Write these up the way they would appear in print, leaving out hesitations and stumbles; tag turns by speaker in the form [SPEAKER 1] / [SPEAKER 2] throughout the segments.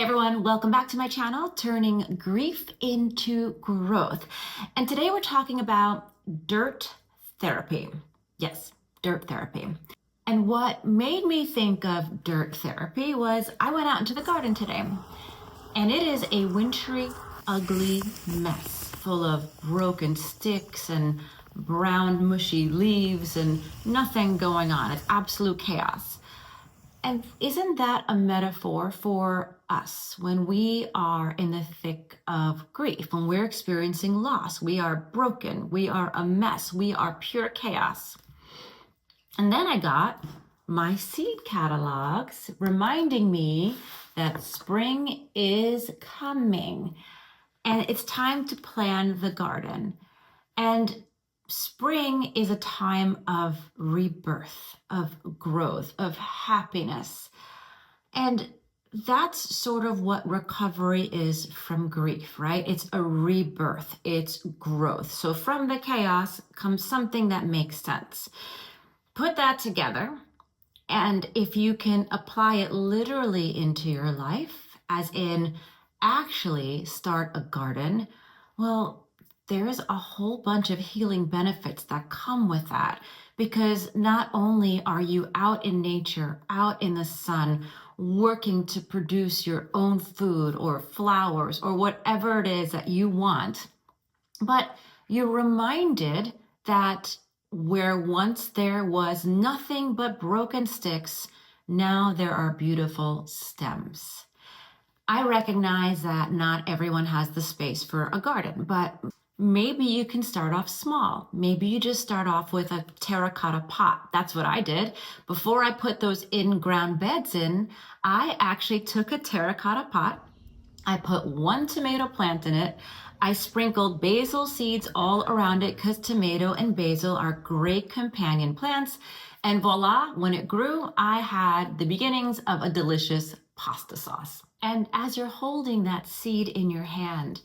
[SPEAKER 1] Hey everyone, welcome back to my channel, Turning Grief into Growth. And today we're talking about dirt therapy. Yes, dirt therapy. And what made me think of dirt therapy was I went out into the garden today, and it is a wintry, ugly mess full of broken sticks and brown, mushy leaves and nothing going on. It's absolute chaos. And isn't that a metaphor for us when we are in the thick of grief, when we're experiencing loss? We are broken, we are a mess, we are pure chaos. And then I got my seed catalogs reminding me that spring is coming and it's time to plan the garden. And spring is a time of rebirth, of growth, of happiness. And that's sort of what recovery is from grief, right? It's a rebirth, it's growth. So from the chaos comes something that makes sense. Put that together, and if you can apply it literally into your life, as in actually start a garden, well, there is a whole bunch of healing benefits that come with that, because not only are you out in nature, out in the sun, working to produce your own food or flowers or whatever it is that you want, but you're reminded that where once there was nothing but broken sticks, now there are beautiful stems. I recognize that not everyone has the space for a garden, but maybe you can start off small. Maybe you just start off with a terracotta pot. That's what I did. Before I put those in-ground beds in, I actually took a terracotta pot. I put one tomato plant in it. I sprinkled basil seeds all around it because tomato and basil are great companion plants. And voila, when it grew, I had the beginnings of a delicious pasta sauce. And as you're holding that seed in your hand,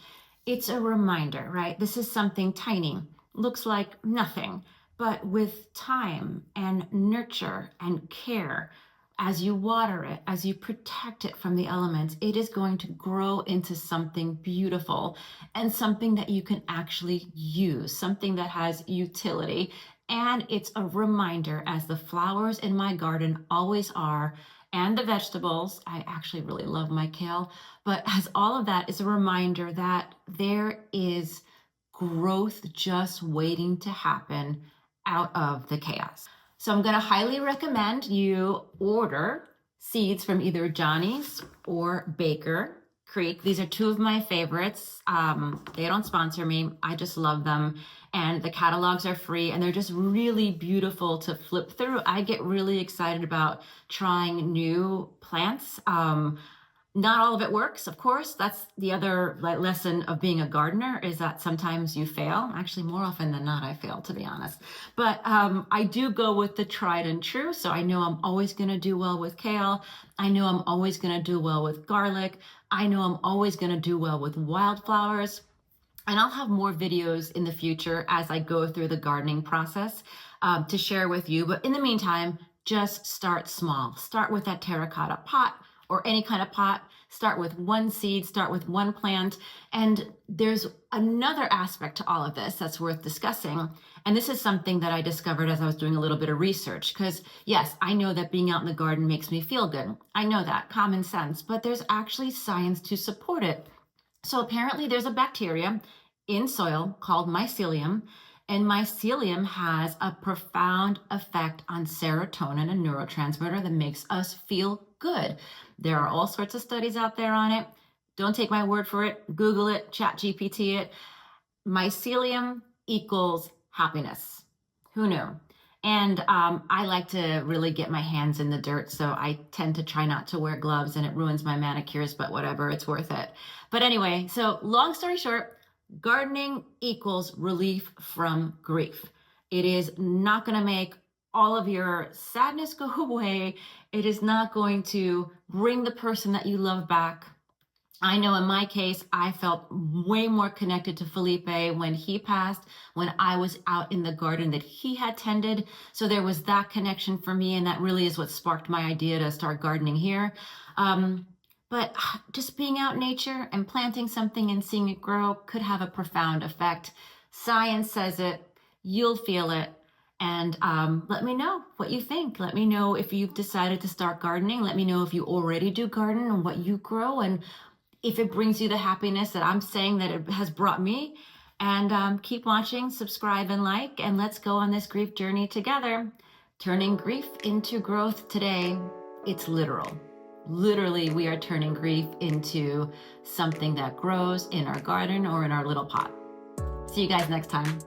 [SPEAKER 1] it's a reminder, right? This is something tiny, looks like nothing, but with time and nurture and care, as you water it, as you protect it from the elements, it is going to grow into something beautiful and something that you can actually use, something that has utility. And it's a reminder, as the flowers in my garden always are, and the vegetables, I actually really love my kale, but as all of that is a reminder that there is growth just waiting to happen out of the chaos. So I'm going to highly recommend you order seeds from either Johnny's or Baker Creek. These are two of my favorites. They don't sponsor me. I just love them. And the catalogs are free and they're just really beautiful to flip through. I get really excited about trying new plants. Not all of it works, of course. That's the other lesson of being a gardener, is that sometimes you fail. Actually, more often than not, I fail, to be honest. But I do go with the tried and true. So I know I'm always going to do well with kale. I know I'm always going to do well with garlic. I know I'm always going to do well with wildflowers. And I'll have more videos in the future as I go through the gardening process to share with you. But in the meantime, just start small. Start with that terracotta pot or any kind of pot. Start with one seed, start with one plant. And there's another aspect to all of this that's worth discussing. And this is something that I discovered as I was doing a little bit of research. Because yes, I know that being out in the garden makes me feel good. I know that, common sense, but there's actually science to support it. So apparently there's a bacteria in soil called mycelium, and mycelium has a profound effect on serotonin, a neurotransmitter that makes us feel good. There are all sorts of studies out there on it. Don't take my word for it. Google it, chat GPT it. Mycelium equals happiness. Who knew? And I like to really get my hands in the dirt, so I tend to try not to wear gloves, and it ruins my manicures, but whatever, it's worth it. But anyway, so long story short, gardening equals relief from grief. It is not going to make all of your sadness go away. It is not going to bring the person that you love back. I know in my case, I felt way more connected to Felipe when he passed, when I was out in the garden that he had tended. So there was that connection for me, and that really is what sparked my idea to start gardening here. But just being out in nature and planting something and seeing it grow could have a profound effect. Science says it, you'll feel it. And let me know what you think. Let me know if you've decided to start gardening. Let me know if you already do garden and what you grow, and if it brings you the happiness that I'm saying that it has brought me. And keep watching, subscribe, and like, and let's go on this grief journey together. Turning grief into growth today. It's literal. Literally, we are turning grief into something that grows in our garden or in our little pot. See you guys next time.